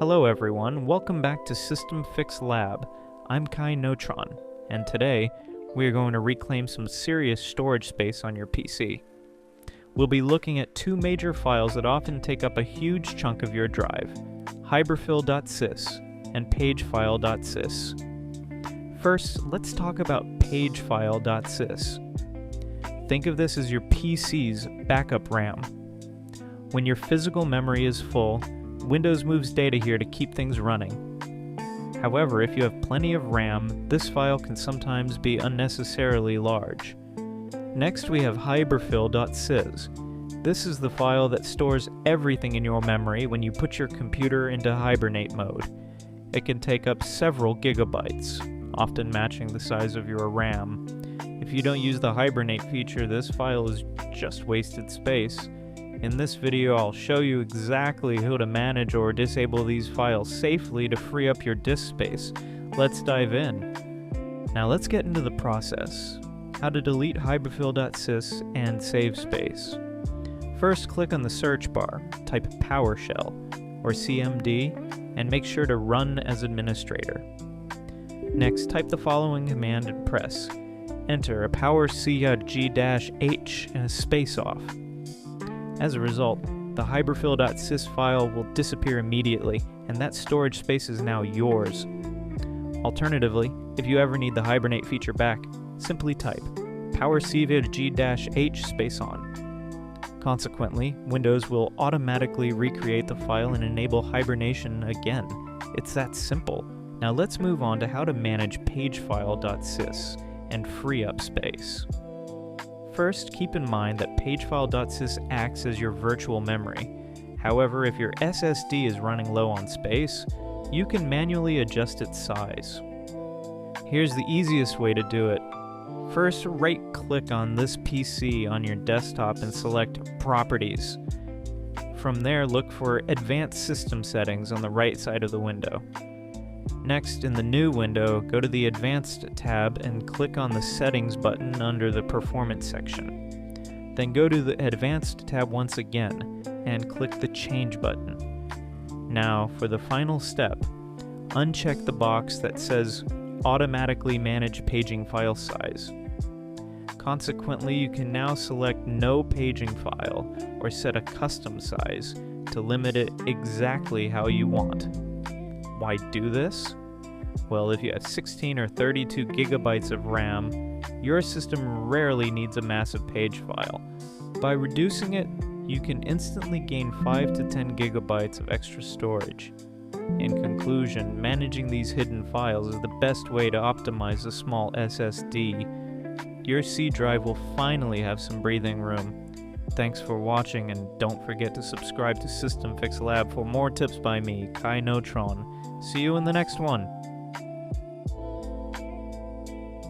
Hello everyone, welcome back to System Fix Lab. I'm Kai Notron, and today we are going to reclaim some serious storage space on your PC. We'll be looking at two major files that often take up a huge chunk of your drive, hiberfil.sys and pagefile.sys. First, let's talk about pagefile.sys. Think of this as your PC's backup RAM. When your physical memory is full, Windows moves data here to keep things running. However, if you have plenty of RAM, this file can sometimes be unnecessarily large. Next, we have hiberfil.sys. This is the file that stores everything in your memory when you put your computer into hibernate mode. It can take up several gigabytes, often matching the size of your RAM. If you don't use the hibernate feature, this file is just wasted space. In this video, I'll show you exactly how to manage or disable these files safely to free up your disk space. Let's dive in. Now let's get into the process. How to delete hiberfil.sys and save space. First, click on the search bar, type PowerShell or CMD, and make sure to run as administrator. Next, type the following command and press Enter a powercfg-h and a space off. As a result, the hiberfil.sys file will disappear immediately, and that storage space is now yours. Alternatively, if you ever need the hibernate feature back, simply type powercfg-h space on. Consequently, Windows will automatically recreate the file and enable hibernation again. It's that simple. Now let's move on to how to manage pagefile.sys and free up space. First, keep in mind that pagefile.sys acts as your virtual memory. However, if your SSD is running low on space, you can manually adjust its size. Here's the easiest way to do it. First, right-click on this PC on your desktop and select Properties. From there, look for Advanced System Settings on the right side of the window. Next, in the new window, go to the Advanced tab and click on the Settings button under the Performance section. Then go to the Advanced tab once again and click the Change button. Now, for the final step, uncheck the box that says Automatically Manage Paging File Size. Consequently, you can now select No Paging File or set a custom size to limit it exactly how you want. Why do this? Well, if you have 16 or 32 gigabytes of RAM, your system rarely needs a massive page file. By reducing it, you can instantly gain 5 to 10 gigabytes of extra storage. In conclusion, managing these hidden files is the best way to optimize a small SSD. Your C drive will finally have some breathing room. Thanks for watching, and don't forget to subscribe to System Fix Lab for more tips by me, Kai Notron. See you in the next one.